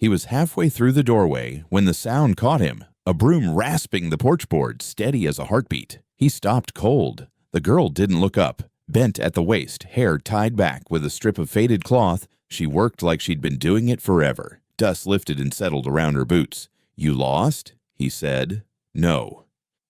He was halfway through the doorway when the sound caught him, a broom rasping the porch board, steady as a heartbeat. He stopped cold. The girl didn't look up. Bent at the waist, hair tied back with a strip of faded cloth, she worked like she'd been doing it forever. Dust lifted and settled around her boots. "You lost?" he said. "No."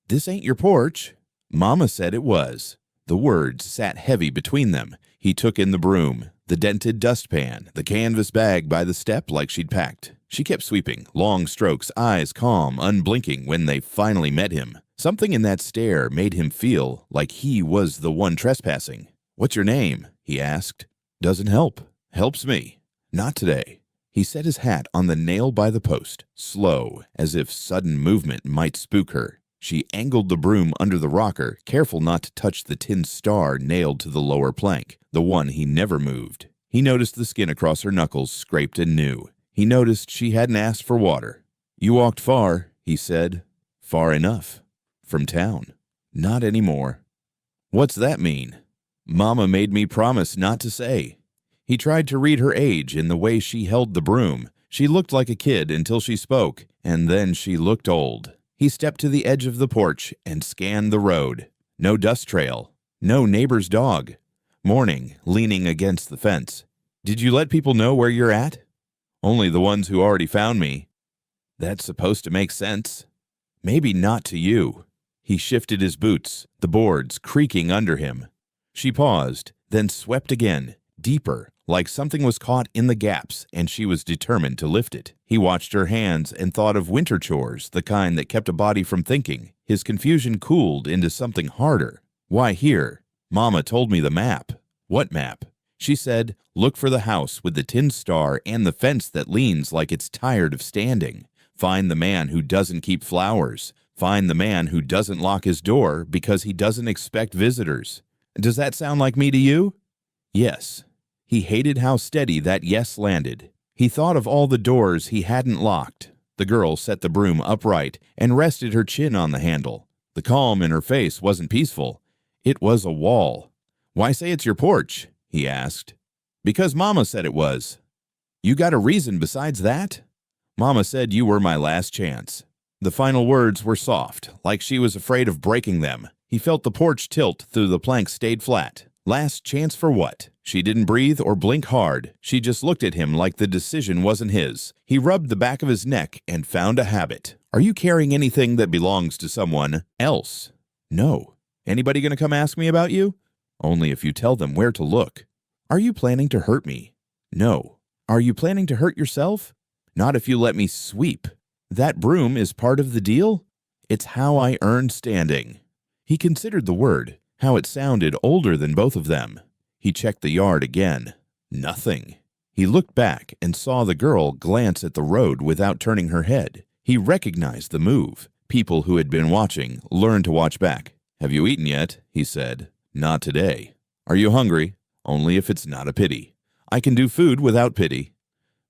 "This ain't your porch." Mama said it was. The words sat heavy between them. He took in the broom, the dented dustpan, the canvas bag by the step like she'd packed. She kept sweeping, long strokes, eyes calm, unblinking when they finally met him. Something in that stare made him feel like he was the one trespassing. "What's your name?" he asked. "Doesn't help. Helps me. Not today." He set his hat on the nail by the post, slow, as if sudden movement might spook her. She angled the broom under the rocker, careful not to touch the tin star nailed to the lower plank, the one he never moved. He noticed the skin across her knuckles scraped and new. He noticed she hadn't asked for water. "You walked far," he said. "Far enough. From town." "Not anymore." "What's that mean?" "Mama made me promise not to say." He tried to read her age in the way she held the broom. She looked like a kid until she spoke, and then she looked old. He stepped to the edge of the porch and scanned the road. No dust trail. No neighbor's dog. Morning, leaning against the fence. "Did you let people know where you're at?" "Only the ones who already found me." "That's supposed to make sense." "Maybe not to you." He shifted his boots, the boards creaking under him. She paused, then swept again, deeper, like something was caught in the gaps and she was determined to lift it. He watched her hands and thought of winter chores, the kind that kept a body from thinking. His confusion cooled into something harder. "Why here? Mama told me the map." "What map?" She said, "Look for the house with the tin star and the fence that leans like it's tired of standing. Find the man who doesn't keep flowers. Find the man who doesn't lock his door because he doesn't expect visitors." "Does that sound like me to you?" "Yes." He hated how steady that yes landed. He thought of all the doors he hadn't locked. The girl set the broom upright and rested her chin on the handle. The calm in her face wasn't peaceful. It was a wall. "Why say it's your porch?" he asked. "Because Mama said it was." "You got a reason besides that?" "Mama said you were my last chance." The final words were soft, like she was afraid of breaking them. He felt the porch tilt through the planks stayed flat. Last chance for what? She didn't breathe or blink hard. She just looked at him like the decision wasn't his. He rubbed the back of his neck and found a habit. "Are you carrying anything that belongs to someone else?" "No." "Anybody gonna come ask me about you?" "Only if you tell them where to look." "Are you planning to hurt me?" "No." "Are you planning to hurt yourself?" "Not if you let me sweep." "That broom is part of the deal?" "It's how I earned standing." He considered the word, how it sounded older than both of them. He checked the yard again. Nothing. He looked back and saw the girl glance at the road without turning her head. He recognized the move. People who had been watching learned to watch back. "Have you eaten yet?" he said. "Not today." "Are you hungry?" "Only if it's not a pity." "I can do food without pity."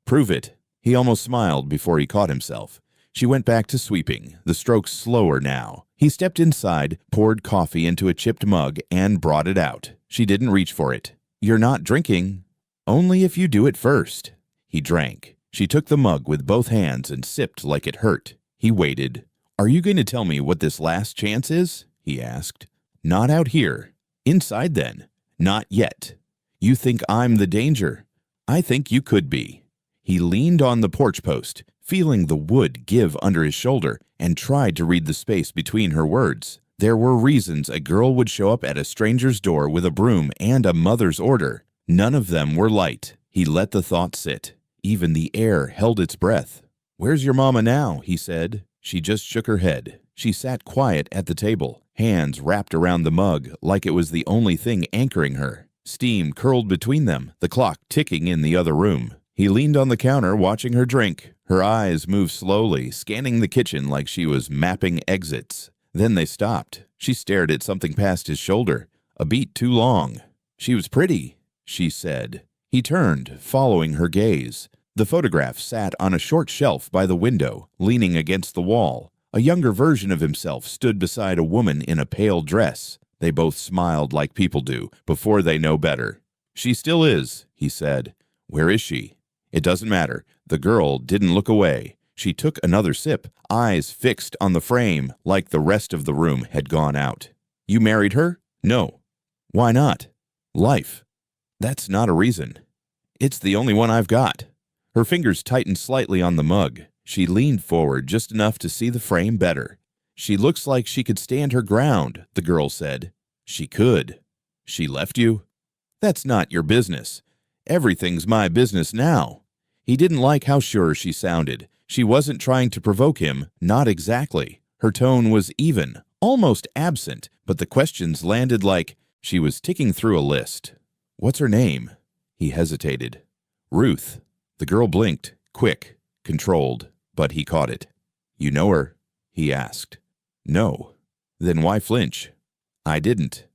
"Prove it." He almost smiled before he caught himself. She went back to sweeping, the strokes slower now. He stepped inside, poured coffee into a chipped mug, and brought it out. She didn't reach for it. "You're not drinking." "Only if you do it first." He drank. She took the mug with both hands and sipped like it hurt. He waited. "Are you going to tell me what this last chance is?" he asked. "Not out here." "Inside then." "Not yet." "You think I'm the danger?" "I think you could be." He leaned on the porch post, feeling the wood give under his shoulder, and tried to read the space between her words. There were reasons a girl would show up at a stranger's door with a broom and a mother's order. None of them were light. He let the thought sit. Even the air held its breath. "Where's your mama now?" he said. She just shook her head. She sat quiet at the table, hands wrapped around the mug like it was the only thing anchoring her. Steam curled between them, the clock ticking in the other room. He leaned on the counter watching her drink. Her eyes moved slowly, scanning the kitchen like she was mapping exits. Then they stopped. She stared at something past his shoulder, a beat too long. "She was pretty," she said. He turned, following her gaze. The photograph sat on a short shelf by the window, leaning against the wall. A younger version of himself stood beside a woman in a pale dress. They both smiled like people do, before they know better. "She still is," he said. "Where is she?" It doesn't matter. The girl didn't look away. She took another sip, eyes fixed on the frame like the rest of the room had gone out. You married her? No. Why not? Life. That's not a reason. It's the only one I've got. Her fingers tightened slightly on the mug. She leaned forward just enough to see the frame better. She looks like she could stand her ground, the girl said. She could. She left you? That's not your business. Everything's my business now. He didn't like how sure she sounded. She wasn't trying to provoke him, not exactly. Her tone was even, almost absent, but the questions landed like she was ticking through a list. What's her name? He hesitated. Ruth. The girl blinked, quick, controlled, but he caught it. You know her? He asked. No. Then why flinch? I didn't.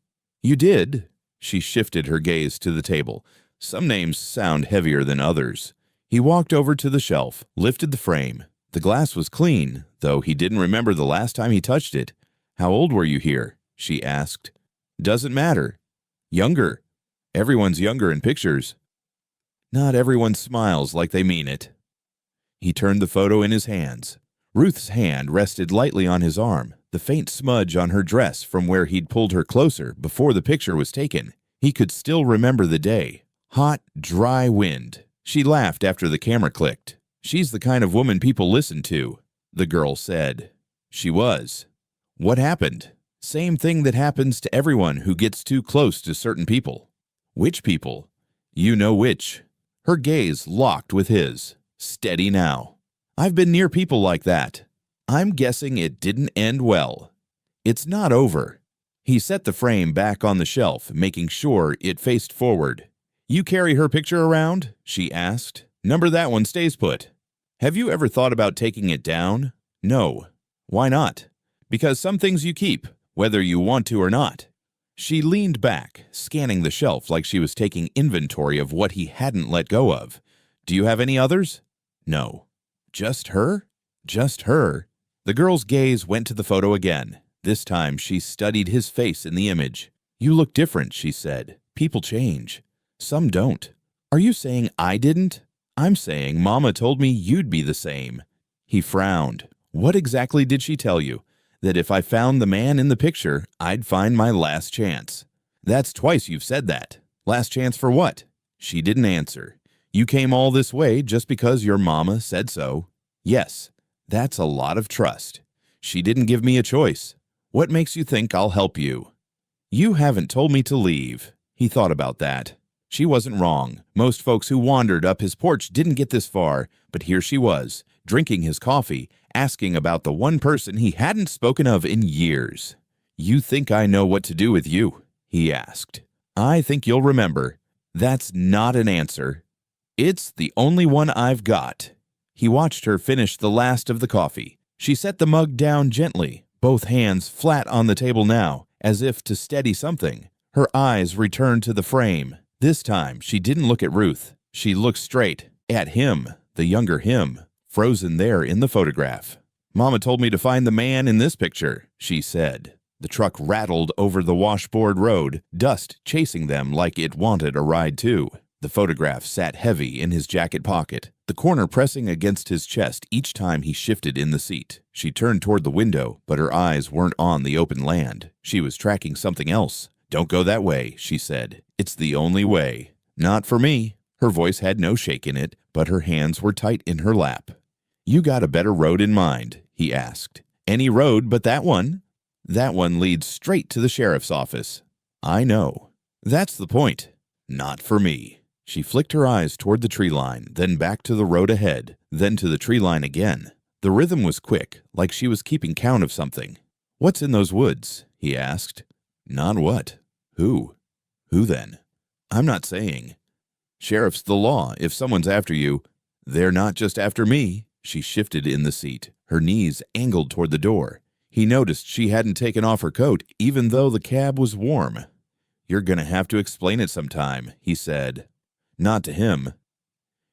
You did? She shifted her gaze to the table. Some names sound heavier than others. He walked over to the shelf, lifted the frame. The glass was clean, though he didn't remember the last time he touched it. How old were you here? She asked. Doesn't matter. Younger. Everyone's younger in pictures. Not everyone smiles like they mean it. He turned the photo in his hands. Ruth's hand rested lightly on his arm, the faint smudge on her dress from where he'd pulled her closer before the picture was taken. He could still remember the day. Hot, dry wind. She laughed after the camera clicked. She's the kind of woman people listen to, the girl said. She was. What happened? Same thing that happens to everyone who gets too close to certain people. Which people? You know which. Her gaze locked with his. Steady now. I've been near people like that. I'm guessing it didn't end well. It's not over. He set the frame back on the shelf, making sure it faced forward. You carry her picture around? She asked. Number that one stays put. Have you ever thought about taking it down? No. Why not? Because some things you keep, whether you want to or not. She leaned back, scanning the shelf like she was taking inventory of what he hadn't let go of. Do you have any others? No. Just her? Just her. The girl's gaze went to the photo again. This time she studied his face in the image. You look different, she said. People change. Some don't. Are you saying I didn't? I'm saying Mama told me you'd be the same. He frowned. What exactly did she tell you? That if I found the man in the picture, I'd find my last chance. That's twice you've said that. Last chance for what? She didn't answer. You came all this way just because your mama said so. Yes, that's a lot of trust. She didn't give me a choice. What makes you think I'll help you? You haven't told me to leave. He thought about that. She wasn't wrong. Most folks who wandered up his porch didn't get this far, but here she was, drinking his coffee, asking about the one person he hadn't spoken of in years. You think I know what to do with you? He asked. I think you'll remember. That's not an answer. It's the only one I've got. He watched her finish the last of the coffee. She set the mug down gently, both hands flat on the table now, as if to steady something. Her eyes returned to the frame. This time, she didn't look at Ruth. She looked straight at him, the younger him, frozen there in the photograph. Mama told me to find the man in this picture, she said. The truck rattled over the washboard road, dust chasing them like it wanted a ride too. The photograph sat heavy in his jacket pocket, the corner pressing against his chest each time he shifted in the seat. She turned toward the window, but her eyes weren't on the open land. She was tracking something else. Don't go that way, she said. It's the only way. Not for me. Her voice had no shake in it, but her hands were tight in her lap. You got a better road in mind, he asked. Any road but that one? That one leads straight to the sheriff's office. I know. That's the point. Not for me. She flicked her eyes toward the tree line, then back to the road ahead, then to the tree line again. The rhythm was quick, like she was keeping count of something. What's in those woods? He asked. Not what? Who? Who then? I'm not saying. Sheriff's the law. If someone's after you, they're not just after me. She shifted in the seat, her knees angled toward the door. He noticed she hadn't taken off her coat, even though the cab was warm. You're gonna have to explain it sometime, he said. Not to him.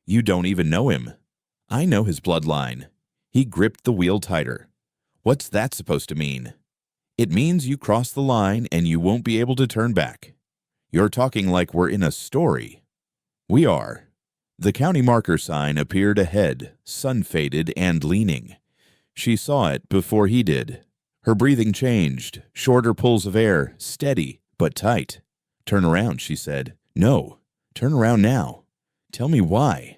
You don't even know him. I know his bloodline. He gripped the wheel tighter. What's that supposed to mean? It means you cross the line and you won't be able to turn back. You're talking like we're in a story. We are. The county marker sign appeared ahead, sun-faded and leaning. She saw it before he did. Her breathing changed, shorter pulls of air, steady but tight. "Turn around," she said. "No, turn around now. Tell me why.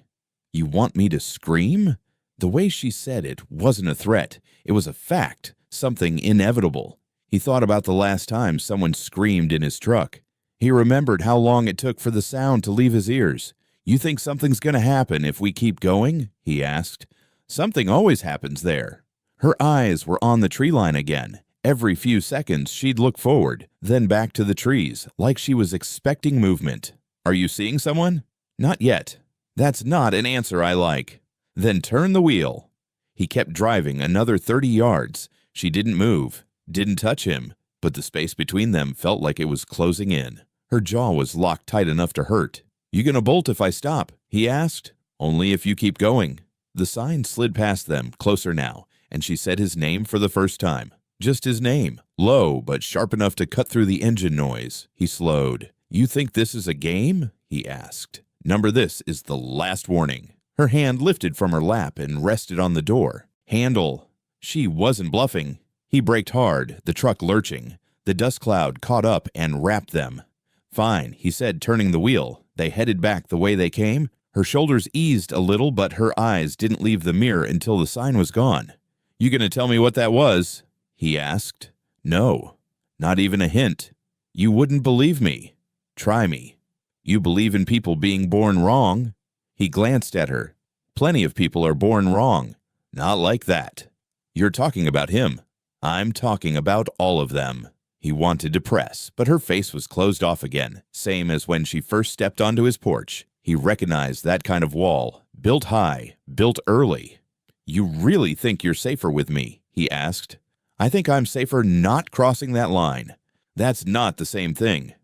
You want me to scream?" The way she said it wasn't a threat. It was a fact, something inevitable. He thought about the last time someone screamed in his truck. He remembered how long it took for the sound to leave his ears. "You think something's going to happen if we keep going?" he asked. "Something always happens there." Her eyes were on the tree line again. Every few seconds she'd look forward, then back to the trees, like she was expecting movement. "Are you seeing someone?" "Not yet." "That's not an answer I like." "Then turn the wheel." He kept driving another 30 yards. She didn't move, didn't touch him, but the space between them felt like it was closing in. Her jaw was locked tight enough to hurt. "You gonna bolt if I stop?" he asked. "Only if you keep going." The sign slid past them, closer now, and she said his name for the first time. Just his name, low but sharp enough to cut through the engine noise. He slowed. "You think this is a game?" he asked. "Number this is the last warning." Her hand lifted from her lap and rested on the door. "Handle." She wasn't bluffing. He braked hard, the truck lurching. The dust cloud caught up and wrapped them. "Fine," he said, turning the wheel. They headed back the way they came. Her shoulders eased a little, but her eyes didn't leave the mirror until the sign was gone. "You gonna tell me what that was?" he asked. "No, not even a hint. You wouldn't believe me. Try me. You believe in people being born wrong?" He glanced at her. "Plenty of people are born wrong. Not like that." "You're talking about him." "I'm talking about all of them." He wanted to press, but her face was closed off again, same as when she first stepped onto his porch. He recognized that kind of wall, built high, built early. "You really think you're safer with me?" he asked. "I think I'm safer not crossing that line." "That's not the same thing."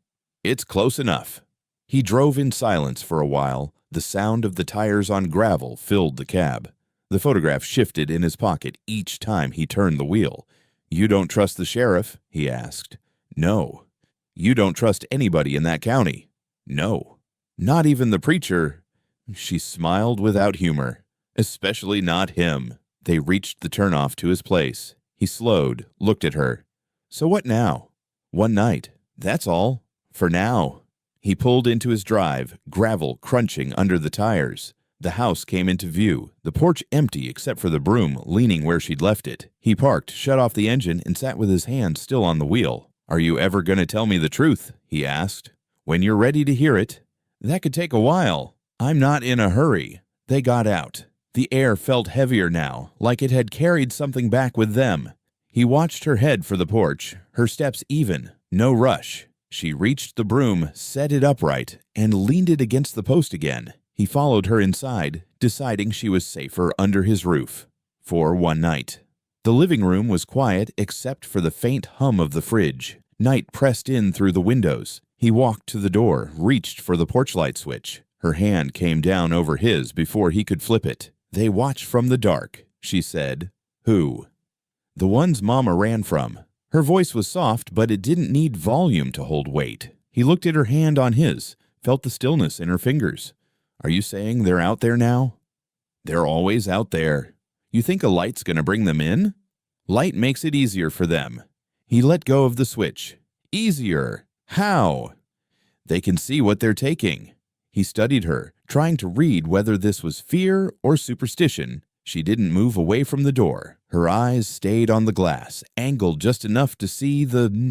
"It's close enough." He drove in silence for a while. The sound of the tires on gravel filled the cab. The photograph shifted in his pocket each time he turned the wheel. "You don't trust the sheriff?" he asked. "No." "You don't trust anybody in that county?" "No." "Not even the preacher?" She smiled without humor. "Especially not him." They reached the turnoff to his place. He slowed, looked at her. "So what now?" "One night. That's all. For now." He pulled into his drive, gravel crunching under the tires. The house came into view, the porch empty except for the broom leaning where she'd left it. He parked, shut off the engine, and sat with his hand still on the wheel. "Are you ever going to tell me the truth?" he asked. "When you're ready to hear it." "That could take a while." "I'm not in a hurry." They got out. The air felt heavier now, like it had carried something back with them. He watched her head for the porch, her steps even, no rush. She reached the broom, set it upright, and leaned it against the post again. He followed her inside, deciding she was safer under his roof. For one night. The living room was quiet except for the faint hum of the fridge. Night pressed in through the windows. He walked to the door, reached for the porch light switch. Her hand came down over his before he could flip it. "They watch from the dark," she said. "Who?" "The ones Mama ran from." Her voice was soft, but it didn't need volume to hold weight. He looked at her hand on his, felt the stillness in her fingers. "Are you saying they're out there now?" "They're always out there." "You think a light's gonna bring them in?" "Light makes it easier for them." He let go of the switch. "Easier? How?" "They can see what they're taking." He studied her, trying to read whether this was fear or superstition. She didn't move away from the door. Her eyes stayed on the glass, angled just enough to see the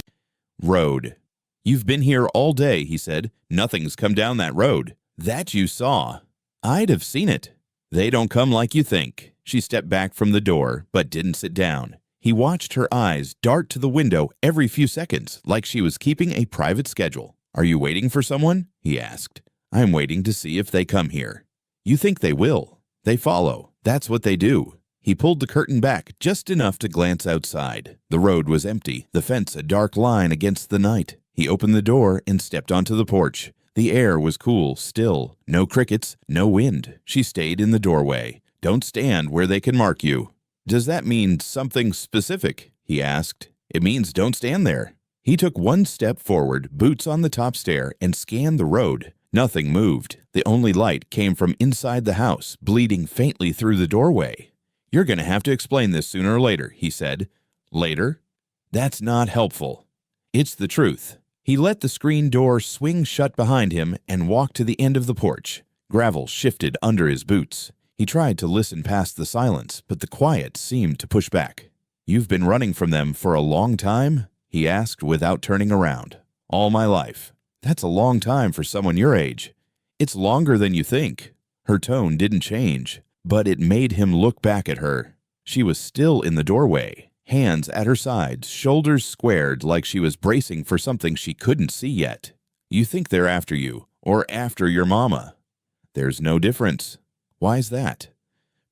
road. "You've been here all day," he said. "Nothing's come down that road." "That you saw." "I'd have seen it." "They don't come like you think." She stepped back from the door, but didn't sit down. He watched her eyes dart to the window every few seconds, like she was keeping a private schedule. "Are you waiting for someone?" he asked. "I'm waiting to see if they come here." "You think they will?" "They follow. That's what they do." He pulled the curtain back just enough to glance outside. The road was empty, the fence a dark line against the night. He opened the door and stepped onto the porch. The air was cool, still. No crickets, no wind. She stayed in the doorway. "Don't stand where they can mark you." "Does that mean something specific?" he asked. "It means don't stand there." He took one step forward, boots on the top stair, and scanned the road. Nothing moved. The only light came from inside the house, bleeding faintly through the doorway. "You're going to have to explain this sooner or later," he said. "Later? That's not helpful." "It's the truth." He let the screen door swing shut behind him and walked to the end of the porch. Gravel shifted under his boots. He tried to listen past the silence, but the quiet seemed to push back. "You've been running from them for a long time?" he asked without turning around. "All my life." "That's a long time for someone your age." "It's longer than you think." Her tone didn't change, but it made him look back at her. She was still in the doorway, hands at her sides, shoulders squared like she was bracing for something she couldn't see yet. "You think they're after you, or after your mama." "There's no difference." "Why's that?"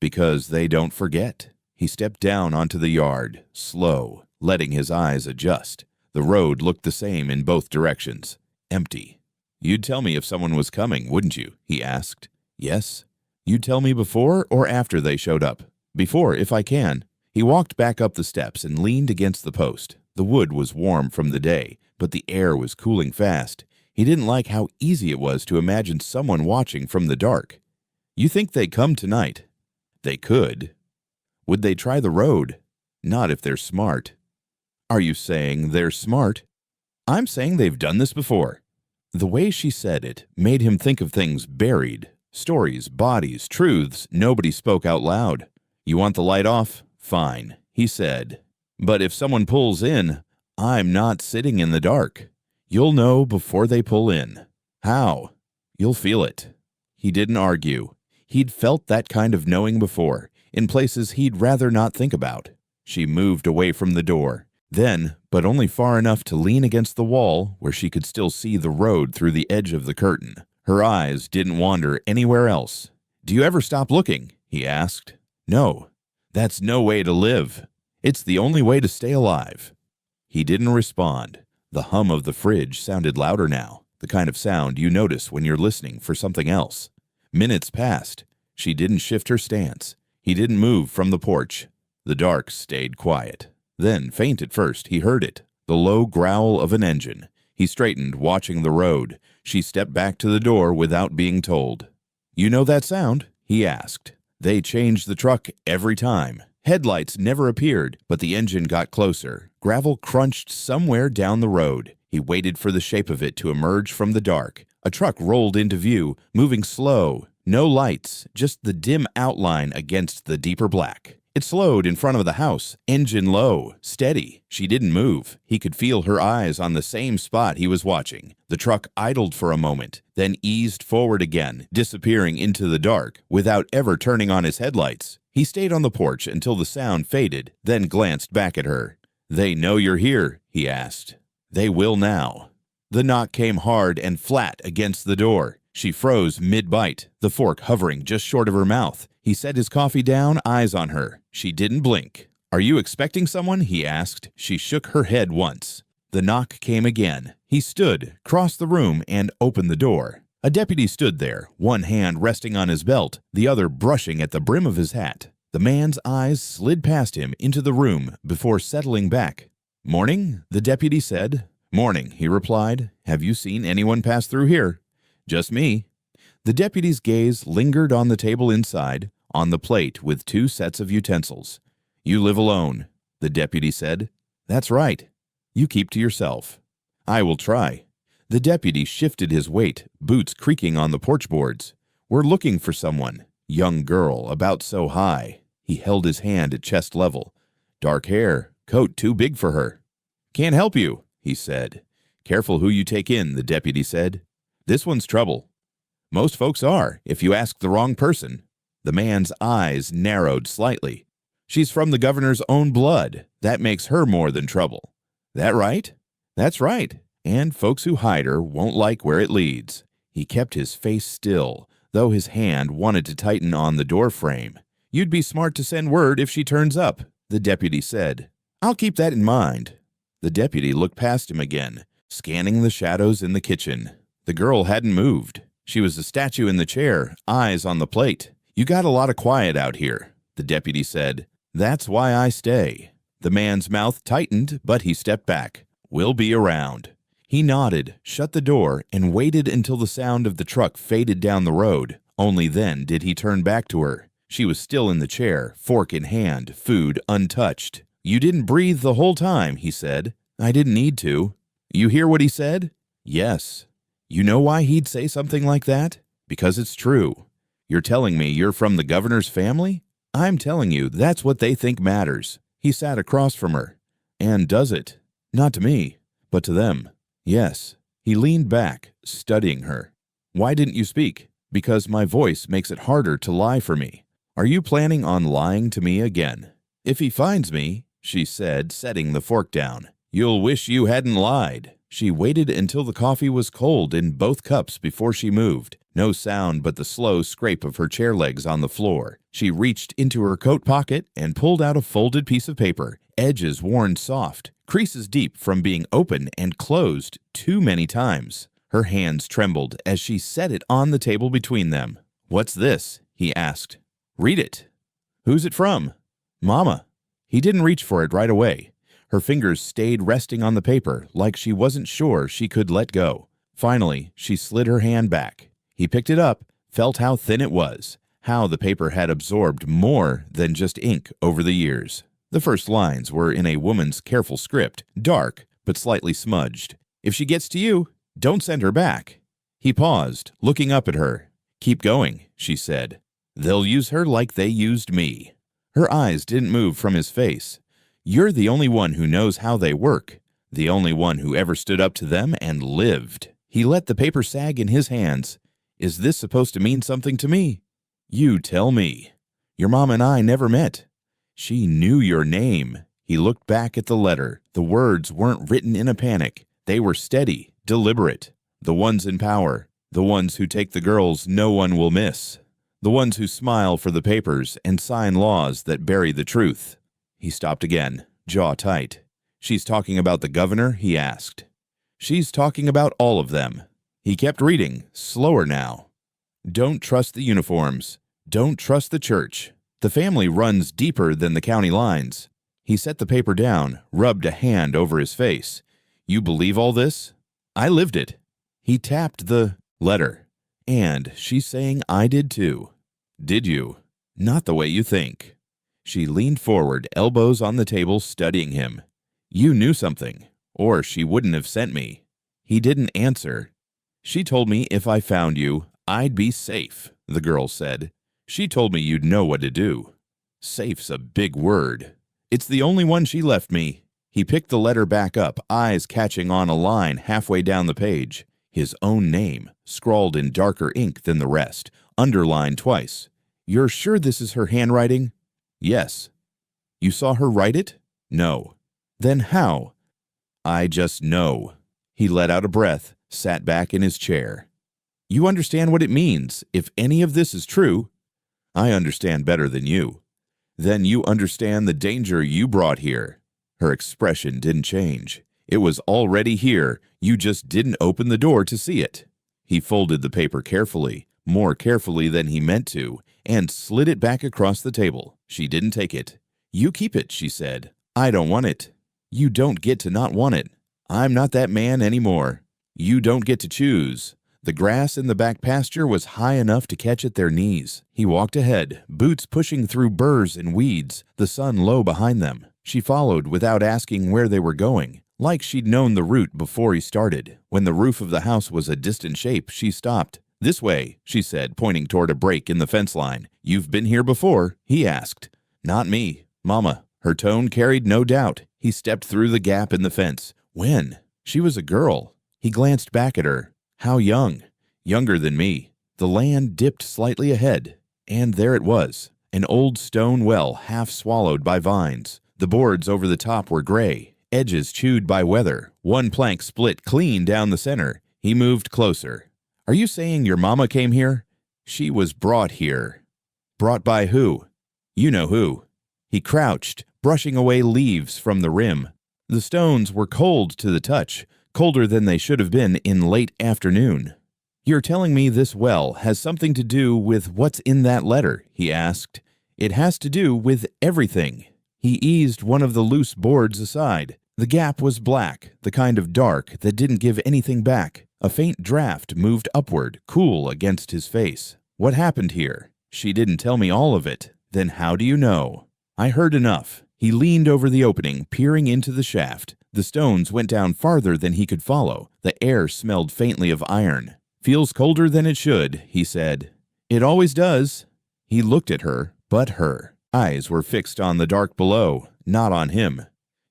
"Because they don't forget." He stepped down onto the yard, slow, letting his eyes adjust. The road looked the same in both directions. Empty. "You'd tell me if someone was coming, wouldn't you?" he asked. "Yes." "You'd tell me before or after they showed up?" "Before, if I can." He walked back up the steps and leaned against the post. The wood was warm from the day, but the air was cooling fast. He didn't like how easy it was to imagine someone watching from the dark. "You think they'd come tonight?" "They could." "Would they try the road?" "Not if they're smart." "Are you saying they're smart?" "I'm saying they've done this before." The way she said it made him think of things buried. Stories, bodies, truths nobody spoke out loud. "You want the light off? Fine," he said. "But if someone pulls in, I'm not sitting in the dark. You'll know before they pull in." "How?" "You'll feel it." He didn't argue. He'd felt that kind of knowing before, in places he'd rather not think about. She moved away from the door. Then, but only far enough to lean against the wall where she could still see the road through the edge of the curtain. Her eyes didn't wander anywhere else. "Do you ever stop looking?" he asked. "No. That's no way to live. It's the only way to stay alive." He didn't respond. The hum of the fridge sounded louder now, the kind of sound you notice when you're listening for something else. Minutes passed. She didn't shift her stance. He didn't move from the porch. The dark stayed quiet. Then, faint at first, he heard it, the low growl of an engine. He straightened, watching the road. She stepped back to the door without being told. "You know that sound?" he asked. They changed the truck every time. Headlights never appeared, but the engine got closer. Gravel crunched somewhere down the road. He waited for the shape of it to emerge from the dark. A truck rolled into view, moving slow. No lights, just the dim outline against the deeper black. It slowed in front of the house, engine low, steady. She didn't move. He could feel her eyes on the same spot he was watching. The truck idled for a moment, then eased forward again, disappearing into the dark without ever turning on his headlights. He stayed on the porch until the sound faded, then glanced back at her. "They know you're here?" he asked. "They will now." The knock came hard and flat against the door. She froze mid-bite, the fork hovering just short of her mouth. He set his coffee down, eyes on her. She didn't blink. "Are you expecting someone?" he asked. She shook her head once. The knock came again. He stood, crossed the room, and opened the door. A deputy stood there, one hand resting on his belt, the other brushing at the brim of his hat. The man's eyes slid past him into the room before settling back. "Morning," the deputy said. "Morning," he replied. "Have you seen anyone pass through here?" "Just me." The deputy's gaze lingered on the table inside, on the plate with 2 sets of utensils. "You live alone," the deputy said. "That's right. You keep to yourself." "I will try." The deputy shifted his weight, boots creaking on the porch boards. "We're looking for someone. Young girl, about so high." He held his hand at chest level. "Dark hair, coat too big for her." "Can't help you," he said. "Careful who you take in," the deputy said. "This one's trouble." "Most folks are, if you ask the wrong person." The man's eyes narrowed slightly. "She's from the governor's own blood. That makes her more than trouble." "That right?" "That's right. And folks who hide her won't like where it leads." He kept his face still, though his hand wanted to tighten on the door frame. "You'd be smart to send word if she turns up," the deputy said. "I'll keep that in mind." The deputy looked past him again, scanning the shadows in the kitchen. The girl hadn't moved. She was a statue in the chair, eyes on the plate. "You got a lot of quiet out here," the deputy said. "That's why I stay." The man's mouth tightened, but he stepped back. "We'll be around." He nodded, shut the door, and waited until the sound of the truck faded down the road. Only then did he turn back to her. She was still in the chair, fork in hand, food untouched. "You didn't breathe the whole time," he said. "I didn't need to." "You hear what he said?" "Yes." "You know why he'd say something like that?" "Because it's true." "You're telling me you're from the governor's family?" "I'm telling you that's what they think matters." He sat across from her. "And does it?" "Not to me, but to them." "Yes." He leaned back, studying her. "Why didn't you speak?" "Because my voice makes it harder to lie for me." "Are you planning on lying to me again?" "If he finds me," she said, setting the fork down, "you'll wish you hadn't lied." She waited until the coffee was cold in both cups before she moved. No sound but the slow scrape of her chair legs on the floor. She reached into her coat pocket and pulled out a folded piece of paper, edges worn soft, creases deep from being open and closed too many times. Her hands trembled as she set it on the table between them. "What's this?" he asked. "Read it." "Who's it from?" "Mama." He didn't reach for it right away. Her fingers stayed resting on the paper like she wasn't sure she could let go. Finally, she slid her hand back. He picked it up, felt how thin it was, how the paper had absorbed more than just ink over the years. The first lines were in a woman's careful script, dark but slightly smudged. "If she gets to you, don't send her back." He paused, looking up at her. "Keep going," she said. "They'll use her like they used me." Her eyes didn't move from his face. "You're the only one who knows how they work, the only one who ever stood up to them and lived." He let the paper sag in his hands. "Is this supposed to mean something to me?" "You tell me." "Your mom and I never met." "She knew your name." He looked back at the letter. The words weren't written in a panic. They were steady, deliberate. "The ones in power, the ones who take the girls no one will miss, the ones who smile for the papers and sign laws that bury the truth." He stopped again, jaw tight. "She's talking about the governor?" he asked. "She's talking about all of them." He kept reading, slower now. "Don't trust the uniforms. Don't trust the church. The family runs deeper than the county lines." He set the paper down, rubbed a hand over his face. "You believe all this?" "I lived it." He tapped the letter. "And she's saying I did too." "Did you?" "Not the way you think." She leaned forward, elbows on the table, studying him. "You knew something, or she wouldn't have sent me." He didn't answer. "She told me if I found you, I'd be safe," the girl said. "She told me you'd know what to do." "Safe's a big word." "It's the only one she left me." He picked the letter back up, eyes catching on a line halfway down the page. His own name, scrawled in darker ink than the rest, underlined twice. "You're sure this is her handwriting?" "Yes." "You saw her write it?" "No." "Then how?" "I just know." He let out a breath, sat back in his chair. "You understand what it means, if any of this is true." "I understand better than you." "Then you understand the danger you brought here." Her expression didn't change. "It was already here. You just didn't open the door to see it." He folded the paper carefully, more carefully than he meant to, and slid it back across the table. She didn't take it. "You keep it," she said. "I don't want it." "You don't get to not want it." "I'm not that man anymore." "You don't get to choose." The grass in the back pasture was high enough to catch at their knees. He walked ahead, boots pushing through burrs and weeds, the sun low behind them. She followed without asking where they were going, like she'd known the route before he started. When the roof of the house was a distant shape, she stopped. "This way," she said, pointing toward a break in the fence line. "You've been here before?" he asked. "Not me, Mama." Her tone carried no doubt. He stepped through the gap in the fence. "When?" She was a girl. He glanced back at her. "How young?" "Younger than me." The land dipped slightly ahead, and there it was, an old stone well half swallowed by vines. The boards over the top were gray, edges chewed by weather. One plank split clean down the center. He moved closer. "Are you saying your mama came here?" "She was brought here." "Brought by who?" "You know who." He crouched, brushing away leaves from the rim. The stones were cold to the touch, colder than they should have been in late afternoon. "You're telling me this well has something to do with what's in that letter?" he asked. "It has to do with everything." He eased one of the loose boards aside. The gap was black, the kind of dark that didn't give anything back. A faint draft moved upward, cool against his face. What happened here? She didn't tell me all of it. Then how do you know? I heard enough. He leaned over the opening, peering into the shaft. The stones went down farther than he could follow. The air smelled faintly of iron. Feels colder than it should, he said. It always does. He looked at her, but her eyes were fixed on the dark below, not on him.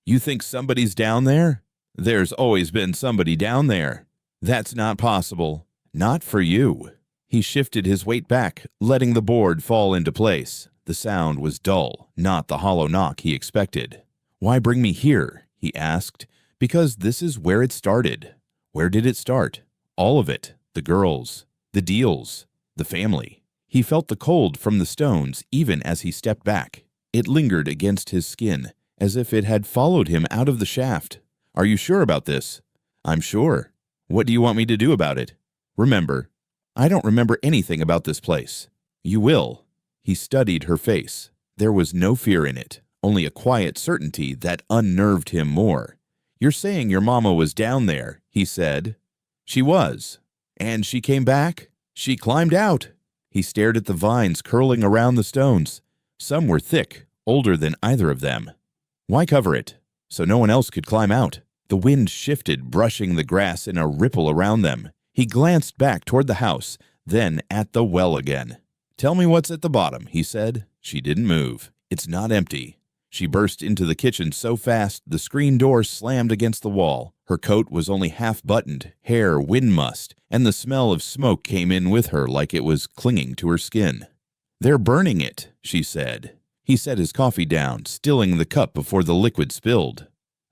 You think somebody's down there? There's always been somebody down there. That's not possible. Not for you. He shifted his weight back, letting the board fall into place. The sound was dull, not the hollow knock he expected. Why bring me here? He asked. Because this is where it started. Where did it start? All of it. The girls. The deals. The family. He felt the cold from the stones even as he stepped back. It lingered against his skin, as if it had followed him out of the shaft. Are you sure about this? I'm sure. What do you want me to do about it? Remember, I don't remember anything about this place. You will. He studied her face. There was no fear in it, only a quiet certainty that unnerved him more. You're saying your mama was down there, he said. She was. And she came back? She climbed out. He stared at the vines curling around the stones. Some were thick, older than either of them. Why cover it? So no one else could climb out. The wind shifted, brushing the grass in a ripple around them. He glanced back toward the house, then at the well again. Tell me what's at the bottom, he said. She didn't move. It's not empty. She burst into the kitchen so fast the screen door slammed against the wall. Her coat was only half buttoned, hair wind mussed, and the smell of smoke came in with her like it was clinging to her skin. They're burning it, she said. He set his coffee down, stilling the cup before the liquid spilled.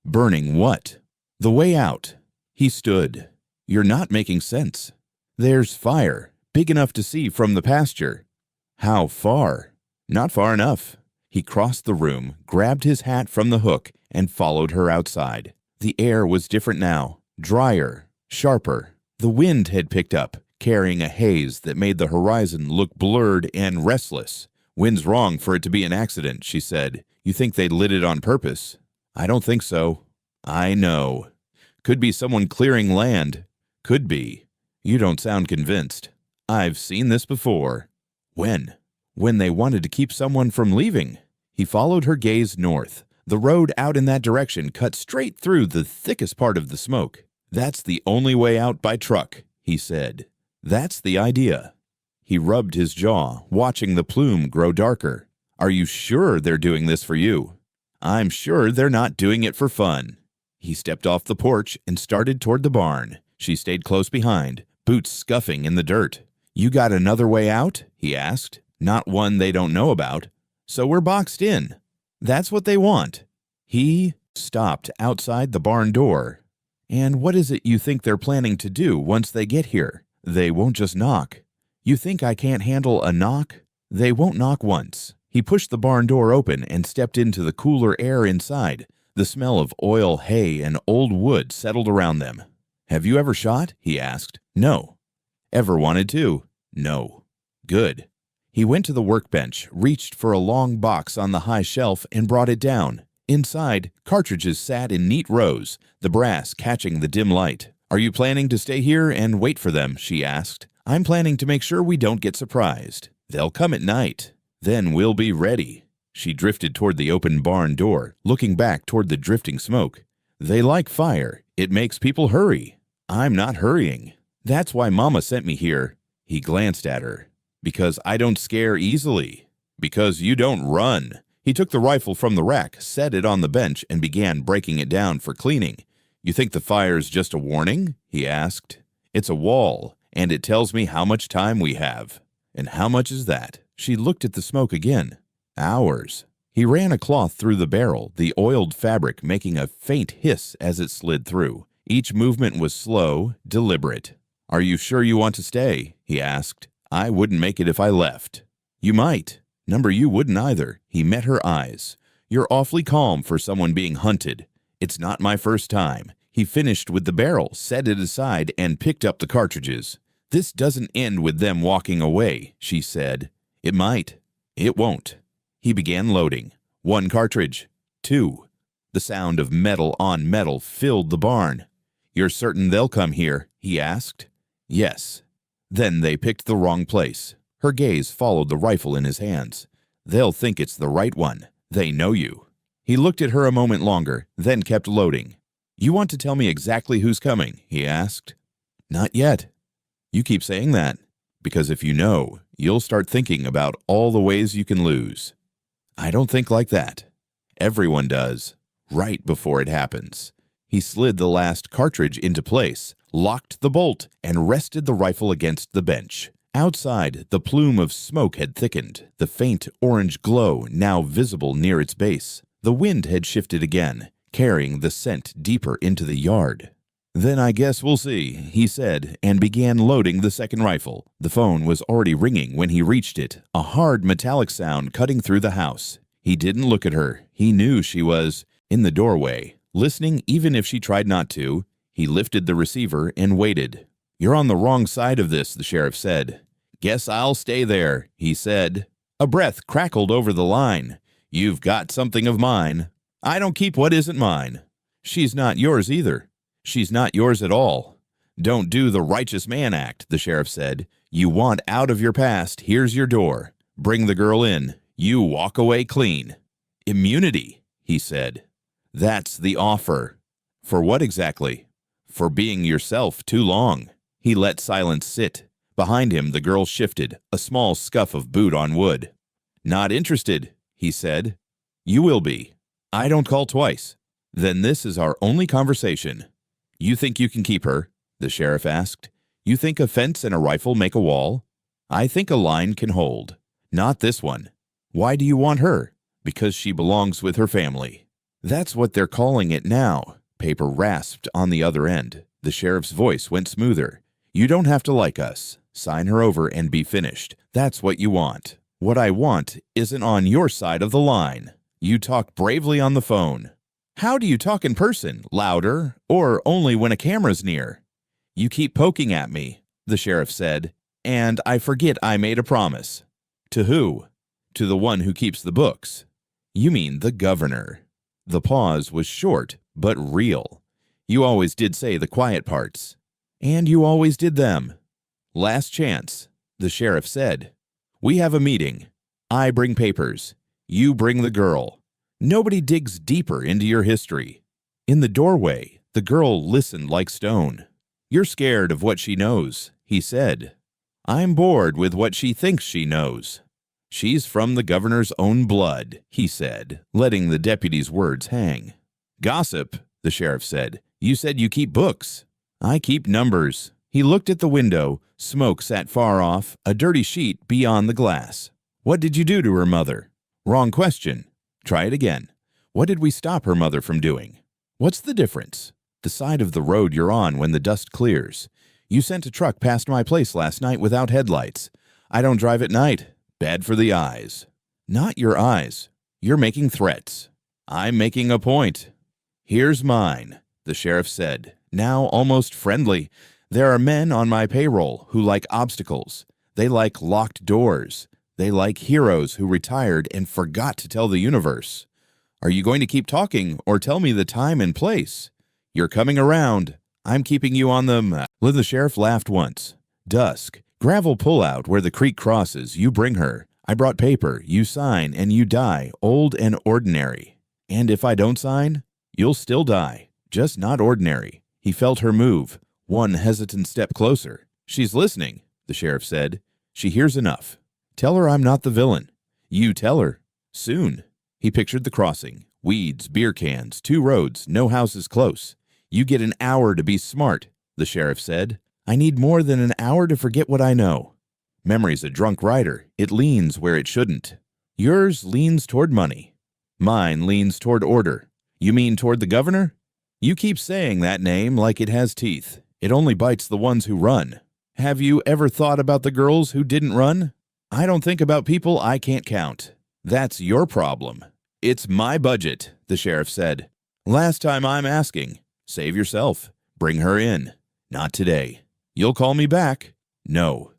Burning what? The way out. He stood. You're not making sense. There's fire, big enough to see from the pasture. How far? Not far enough. He crossed the room, grabbed his hat from the hook, and followed her outside. The air was different now, drier, sharper. The wind had picked up, carrying a haze that made the horizon look blurred and restless. Wind's wrong for it to be an accident, she said. You think they lit it on purpose? I don't think so. I know. Could be someone clearing land. Could be. You don't sound convinced. I've seen this before. When? When they wanted to keep someone from leaving. He followed her gaze north. The road out in that direction cut straight through the thickest part of the smoke. That's the only way out by truck, he said. That's the idea. He rubbed his jaw, watching the plume grow darker. Are you sure they're doing this for you? I'm sure they're not doing it for fun. He stepped off the porch and started toward the barn. She stayed close behind, boots scuffing in the dirt. You got another way out? He asked. Not one they don't know about. So we're boxed in. That's what they want. He stopped outside the barn door. And what is it you think they're planning to do once they get here? They won't just knock. You think I can't handle a knock? They won't knock once. He pushed the barn door open and stepped into the cooler air inside. The smell of oil, hay, and old wood settled around them. Have you ever shot? He asked. No. Ever wanted to? No. Good. He went to the workbench, reached for a long box on the high shelf, and brought it down. Inside, cartridges sat in neat rows, the brass catching the dim light. Are you planning to stay here and wait for them? She asked. I'm planning to make sure we don't get surprised. They'll come at night. Then we'll be ready. She drifted toward the open barn door, looking back toward the drifting smoke. They like fire. It makes people hurry. I'm not hurrying. That's why Mama sent me here. He glanced at her. Because I don't scare easily. Because you don't run. He took the rifle from the rack, set it on the bench, and began breaking it down for cleaning. You think the fire's just a warning? He asked. It's a wall, and it tells me how much time we have. And how much is that? She looked at the smoke again. Hours. He ran a cloth through the barrel, the oiled fabric making a faint hiss as it slid through. Each movement was slow, deliberate. Are you sure you want to stay? He asked. I wouldn't make it if I left. You might. Number you wouldn't either. He met her eyes. You're awfully calm for someone being hunted. It's not my first time. He finished with the barrel, set it aside, and picked up the cartridges. This doesn't end with them walking away, she said. It might. It won't. He began loading. 1 cartridge. 2. The sound of metal on metal filled the barn. "You're certain they'll come here?" he asked. "Yes." Then they picked the wrong place. Her gaze followed the rifle in his hands. "They'll think it's the right one. They know you." He looked at her a moment longer, then kept loading. "You want to tell me exactly who's coming?" he asked. "Not yet." "You keep saying that, because if you know, you'll start thinking about all the ways you can lose." "I don't think like that." "Everyone does, right before it happens." He slid the last cartridge into place, locked the bolt, and rested the rifle against the bench. Outside, the plume of smoke had thickened, the faint orange glow now visible near its base. The wind had shifted again, carrying the scent deeper into the yard. "Then I guess we'll see," he said, and began loading the second rifle. The phone was already ringing when he reached it, a hard metallic sound cutting through the house. He didn't look at her. He knew she was in the doorway, listening even if she tried not to. He lifted the receiver and waited. "You're on the wrong side of this," the sheriff said. "Guess I'll stay there," he said. A breath crackled over the line. "You've got something of mine." "I don't keep what isn't mine." "She's not yours either." "She's not yours at all." "Don't do the righteous man act," the sheriff said. "You want out of your past, here's your door. Bring the girl in. You walk away clean." "Immunity," he said. "That's the offer." "For what exactly?" "For being yourself too long." He let silence sit. Behind him, the girl shifted, a small scuff of boot on wood. "Not interested," he said. "You will be. I don't call twice." "Then this is our only conversation." "You think you can keep her?" the sheriff asked. "You think a fence and a rifle make a wall?" "I think a line can hold." "Not this one." "Why do you want her?" "Because she belongs with her family." "That's what they're calling it now." Paper rasped on the other end. The sheriff's voice went smoother. "You don't have to like us. Sign her over and be finished. That's what you want. What I want isn't on your side of the line. You talk bravely on the phone." "How do you talk in person? Louder, or only when a camera's near?" "You keep poking at me," the sheriff said, "and I forget I made a promise." "To who?" "To the one who keeps the books." "You mean the governor." The pause was short, but real. "You always did say the quiet parts." "And you always did them." "Last chance," the sheriff said. "We have a meeting. I bring papers. You bring the girl. Nobody digs deeper into your history." In the doorway, the girl listened like stone. "You're scared of what she knows," he said. "I'm bored with what she thinks she knows." "She's from the governor's own blood," he said, letting the deputy's words hang. "Gossip," the sheriff said. "You said you keep books." "I keep numbers." He looked at the window. Smoke sat far off, a dirty sheet beyond the glass. "What did you do to her mother?" "Wrong question." "Try it again." "What did we stop her mother from doing?" "What's the difference?" "The side of the road you're on when the dust clears." "You sent a truck past my place last night without headlights." "I don't drive at night. Bad for the eyes." "Not your eyes. You're making threats." "I'm making a point." "Here's mine," the sheriff said, now almost friendly. "There are men on my payroll who like obstacles. They like locked doors. They like heroes who retired and forgot to tell the universe. Are you going to keep talking or tell me the time and place?" "You're coming around. I'm keeping you on the..." The sheriff laughed once. "Dusk. Gravel pullout where the creek crosses. You bring her. I brought paper. You sign and you die, old and ordinary. And if I don't sign, you'll still die, just not ordinary." He felt her move, one hesitant step closer. "She's listening," the sheriff said. "She hears enough. Tell her I'm not the villain." "You tell her." "Soon." He pictured the crossing. Weeds, beer cans, 2 roads, no houses close. "You get an hour to be smart," the sheriff said. "I need more than an hour to forget what I know." "Memory's a drunk rider. It leans where it shouldn't." "Yours leans toward money. Mine leans toward order." "You mean toward the governor?" "You keep saying that name like it has teeth. It only bites the ones who run." "Have you ever thought about the girls who didn't run?" "I don't think about people I can't count." "That's your problem." "It's my budget," the sheriff said. "Last time I'm asking. Save yourself. Bring her in." "Not today." "You'll call me back." "No."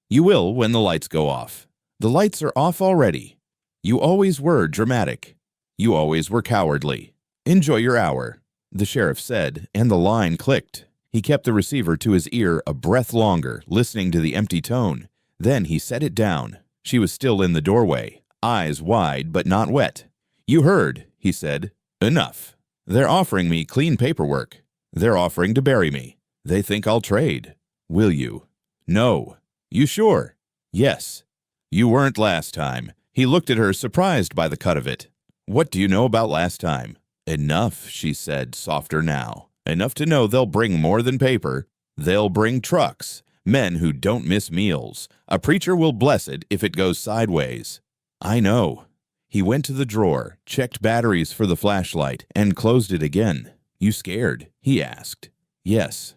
"You will when the lights go off." "The lights are off already." "You always were dramatic." "You always were cowardly." Enjoy your hour, the sheriff said, and the line clicked. He kept the receiver to his ear a breath longer, listening to the empty tone. Then he set it down. She was still in the doorway, eyes wide but not wet. You heard, he said. Enough. They're offering me clean paperwork. They're offering to bury me. They think I'll trade. Will you? No. You sure? Yes. You weren't last time. He looked at her, surprised by the cut of it. What do you know about last time? Enough, she said, softer now. Enough to know they'll bring more than paper. They'll bring trucks, men who don't miss meals. A preacher will bless it if it goes sideways. I know. He went to the drawer, checked batteries for the flashlight, and closed it again. You scared? He asked. Yes.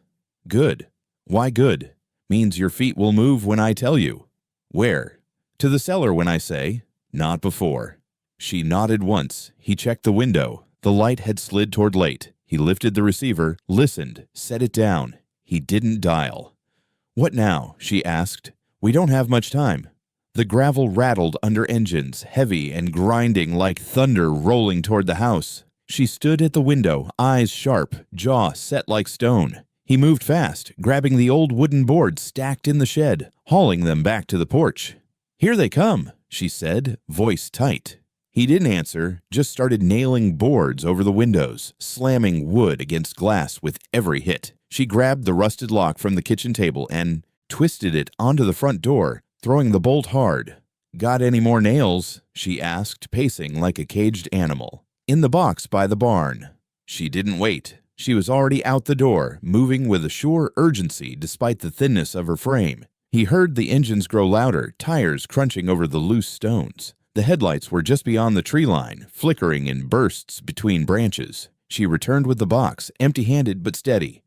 Good. Why good? Means your feet will move when I tell you. Where? To the cellar when I say. Not before. She nodded once. He checked the window. The light had slid toward late. He lifted the receiver, listened, set it down. He didn't dial. What now? She asked. We don't have much time. The gravel rattled under engines, heavy and grinding like thunder rolling toward the house. She stood at the window, eyes sharp, jaw set like stone. He moved fast, grabbing the old wooden boards stacked in the shed, hauling them back to the porch. Here they come, she said, voice tight. He didn't answer, just started nailing boards over the windows, slamming wood against glass with every hit. She grabbed the rusted lock from the kitchen table and twisted it onto the front door, throwing the bolt hard. Got any more nails? She asked, pacing like a caged animal. In the box by the barn. She didn't wait. She was already out the door, moving with a sure urgency despite the thinness of her frame. He heard the engines grow louder, tires crunching over the loose stones. The headlights were just beyond the tree line, flickering in bursts between branches. She returned with the box, empty-handed but steady.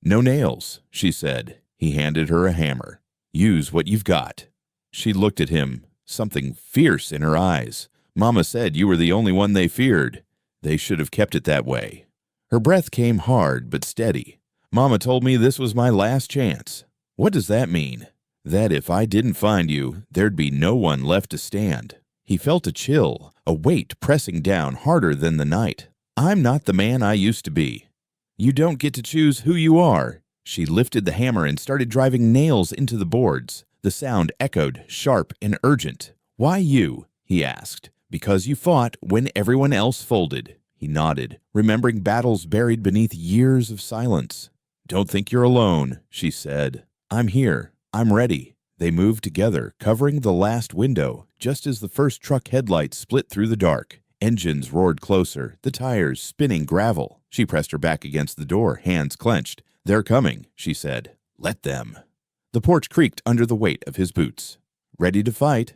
No nails, she said. He handed her a hammer. Use what you've got. She looked at him, something fierce in her eyes. Mama said you were the only one they feared. They should have kept it that way. Her breath came hard but steady. Mama told me this was my last chance. What does that mean? That if I didn't find you, there'd be no one left to stand. He felt a chill, a weight pressing down harder than the night. I'm not the man I used to be. You don't get to choose who you are. She lifted the hammer and started driving nails into the boards. The sound echoed, sharp and urgent. Why you? He asked. Because you fought when everyone else folded. He nodded, remembering battles buried beneath years of silence. Don't think you're alone, she said. I'm here. I'm ready. They moved together, covering the last window, just as the first truck headlights split through the dark. Engines roared closer, the tires spinning gravel. She pressed her back against the door, hands clenched. They're coming, she said. Let them. The porch creaked under the weight of his boots. Ready to fight?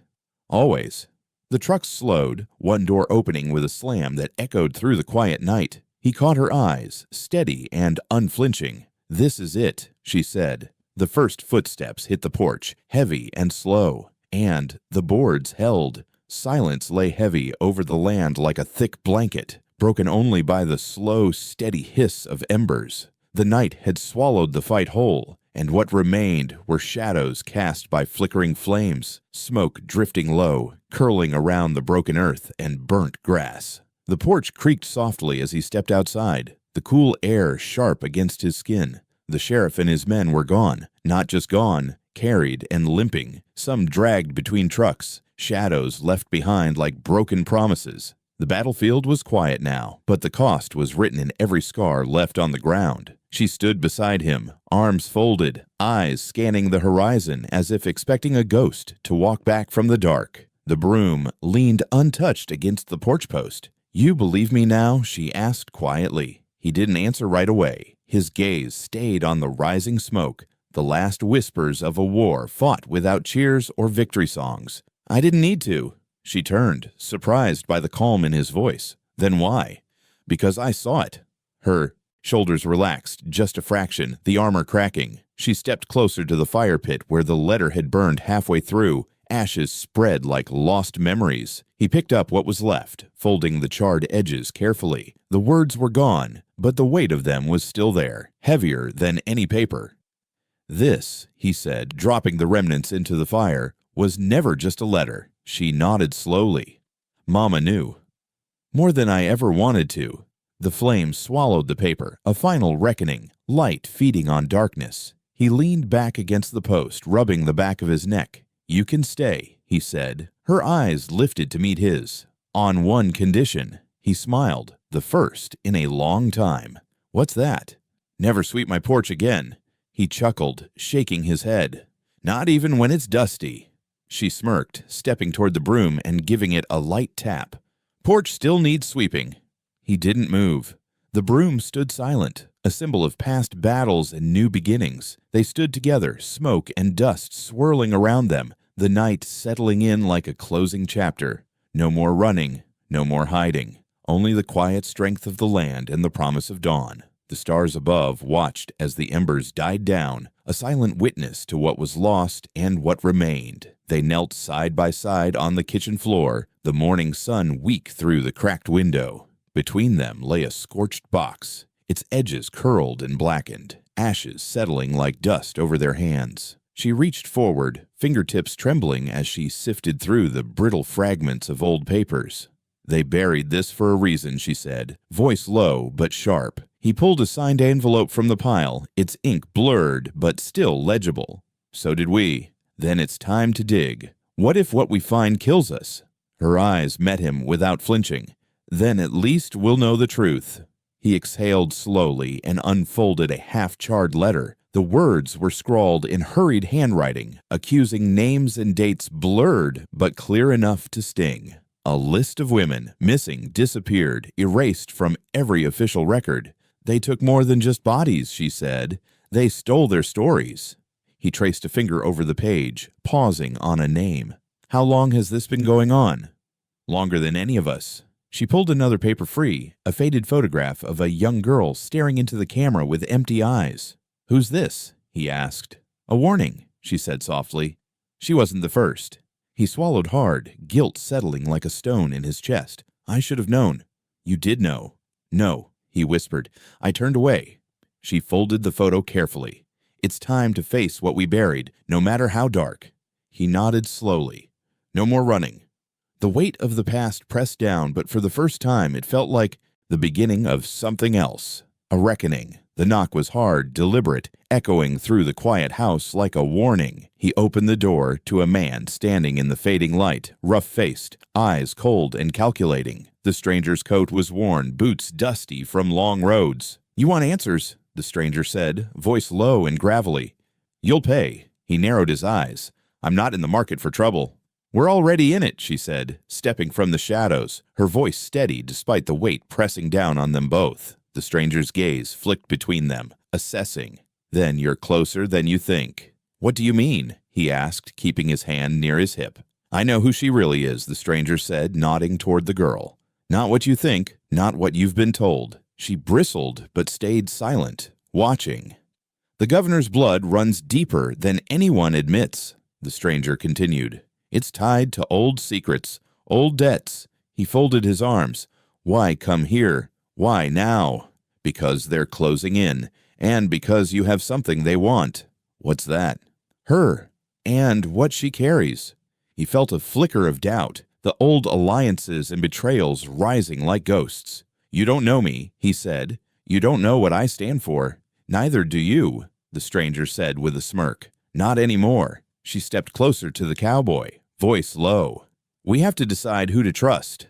Always. The truck slowed, one door opening with a slam that echoed through the quiet night. He caught her eyes, steady and unflinching. This is it, she said. The first footsteps hit the porch, heavy and slow, and the boards held. Silence lay heavy over the land like a thick blanket, broken only by the slow, steady hiss of embers. The night had swallowed the fight whole, and what remained were shadows cast by flickering flames, smoke drifting low, curling around the broken earth and burnt grass. The porch creaked softly as he stepped outside, the cool air sharp against his skin. The sheriff and his men were gone, not just gone, carried and limping, some dragged between trucks, shadows left behind like broken promises. The battlefield was quiet now, but the cost was written in every scar left on the ground. She stood beside him, arms folded, eyes scanning the horizon as if expecting a ghost to walk back from the dark. The broom leaned untouched against the porch post. You believe me now? She asked quietly. He didn't answer right away. His gaze stayed on the rising smoke, the last whispers of a war fought without cheers or victory songs. I didn't need to. She turned, surprised by the calm in his voice. Then why? Because I saw it. Her shoulders relaxed, just a fraction, the armor cracking. She stepped closer to the fire pit where the letter had burned halfway through. Ashes spread like lost memories. He picked up what was left, folding the charred edges carefully. The words were gone, but the weight of them was still there, heavier than any paper. This, he said, dropping the remnants into the fire, was never just a letter. She nodded slowly. Mama knew. More than I ever wanted to. The flame swallowed the paper, a final reckoning, light feeding on darkness. He leaned back against the post, rubbing the back of his neck. "You can stay," he said. Her eyes lifted to meet his. "On one condition." He smiled, the first in a long time. "What's that?" "Never sweep my porch again." He chuckled, shaking his head. "Not even when it's dusty." She smirked, stepping toward the broom and giving it a light tap. "Porch still needs sweeping." He didn't move. The broom stood silent, a symbol of past battles and new beginnings. They stood together, smoke and dust swirling around them, the night settling in like a closing chapter. No more running, no more hiding. Only the quiet strength of the land and the promise of dawn. The stars above watched as the embers died down, a silent witness to what was lost and what remained. They knelt side by side on the kitchen floor, the morning sun weak through the cracked window. Between them lay a scorched box, its edges curled and blackened, ashes settling like dust over their hands. She reached forward, fingertips trembling as she sifted through the brittle fragments of old papers. "They buried this for a reason," she said, voice low but sharp. He pulled a signed envelope from the pile, its ink blurred but still legible. "So did we. Then it's time to dig. What if what we find kills us?" Her eyes met him without flinching. "Then at least we'll know the truth." He exhaled slowly and unfolded a half-charred letter. The words were scrawled in hurried handwriting, accusing names and dates blurred but clear enough to sting. A list of women, missing, disappeared, erased from every official record. "They took more than just bodies," she said. "They stole their stories." He traced a finger over the page, pausing on a name. "How long has this been going on?" "Longer than any of us." She pulled another paper free, a faded photograph of a young girl staring into the camera with empty eyes. "Who's this?" he asked. "A warning," she said softly. She wasn't the first. He swallowed hard, guilt settling like a stone in his chest. "I should have known." "You did know." "No," he whispered. "I turned away." She folded the photo carefully. "It's time to face what we buried, no matter how dark." He nodded slowly. "No more running." The weight of the past pressed down, but for the first time it felt like the beginning of something else. A reckoning. The knock was hard, deliberate, echoing through the quiet house like a warning. He opened the door to a man standing in the fading light, rough-faced, eyes cold and calculating. The stranger's coat was worn, boots dusty from long roads. "You want answers," the stranger said, voice low and gravelly. "You'll pay." He narrowed his eyes. "I'm not in the market for trouble." "We're already in it," she said, stepping from the shadows, her voice steady despite the weight pressing down on them both. The stranger's gaze flicked between them, assessing. "Then you're closer than you think." "What do you mean?" he asked, keeping his hand near his hip. "I know who she really is," the stranger said, nodding toward the girl. "Not what you think, not what you've been told." She bristled but stayed silent, watching. "The governor's blood runs deeper than anyone admits," the stranger continued. "It's tied to old secrets, old debts." He folded his arms. "Why come here? Why now?" "Because they're closing in, and because you have something they want." "What's that?" "Her, and what she carries." He felt a flicker of doubt, the old alliances and betrayals rising like ghosts. "You don't know me," he said. "You don't know what I stand for." "Neither do you," the stranger said with a smirk. "Not anymore." She stepped closer to the cowboy, voice low. "We have to decide who to trust."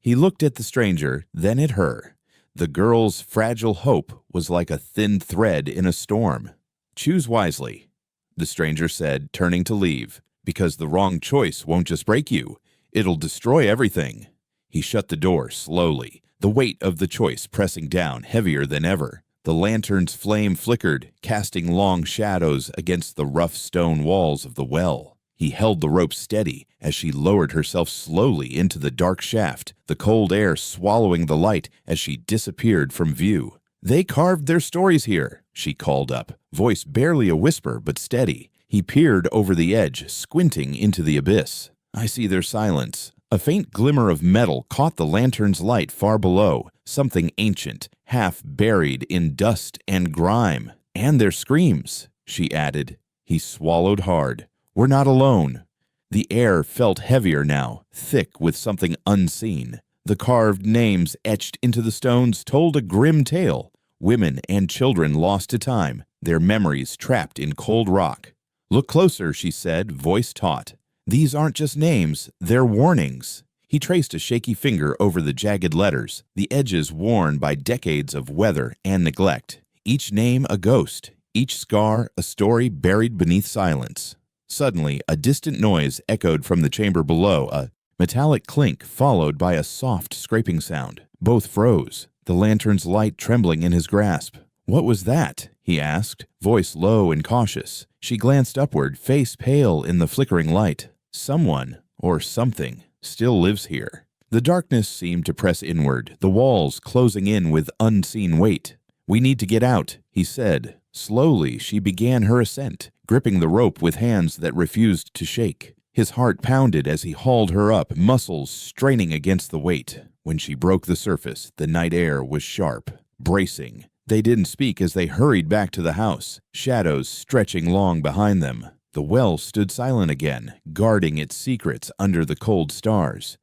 He looked at the stranger, then at her. The girl's fragile hope was like a thin thread in a storm. "Choose wisely," the stranger said, turning to leave, "because the wrong choice won't just break you. It'll destroy everything." He shut the door slowly, the weight of the choice pressing down heavier than ever. The lantern's flame flickered, casting long shadows against the rough stone walls of the well. He held the rope steady as she lowered herself slowly into the dark shaft, the cold air swallowing the light as she disappeared from view. "They carved their stories here," she called up, voice barely a whisper but steady. He peered over the edge, squinting into the abyss. "I see their silence." A faint glimmer of metal caught the lantern's light far below, something ancient, half buried in dust and grime. "And their screams," she added. He swallowed hard. "We're not alone." The air felt heavier now, thick with something unseen. The carved names etched into the stones told a grim tale. Women and children lost to time, their memories trapped in cold rock. "Look closer," she said, voice taut. "These aren't just names, they're warnings." He traced a shaky finger over the jagged letters, the edges worn by decades of weather and neglect. Each name a ghost, each scar a story buried beneath silence. Suddenly, a distant noise echoed from the chamber below, a metallic clink followed by a soft scraping sound. Both froze, the lantern's light trembling in his grasp. "What was that?" he asked, voice low and cautious. She glanced upward, face pale in the flickering light. "Someone, or something, still lives here." The darkness seemed to press inward, the walls closing in with unseen weight. "We need to get out," he said. Slowly, she began her ascent, gripping the rope with hands that refused to shake. His heart pounded as he hauled her up, muscles straining against the weight. When she broke the surface, the night air was sharp, bracing. They didn't speak as they hurried back to the house, shadows stretching long behind them. The well stood silent again, guarding its secrets under the cold stars.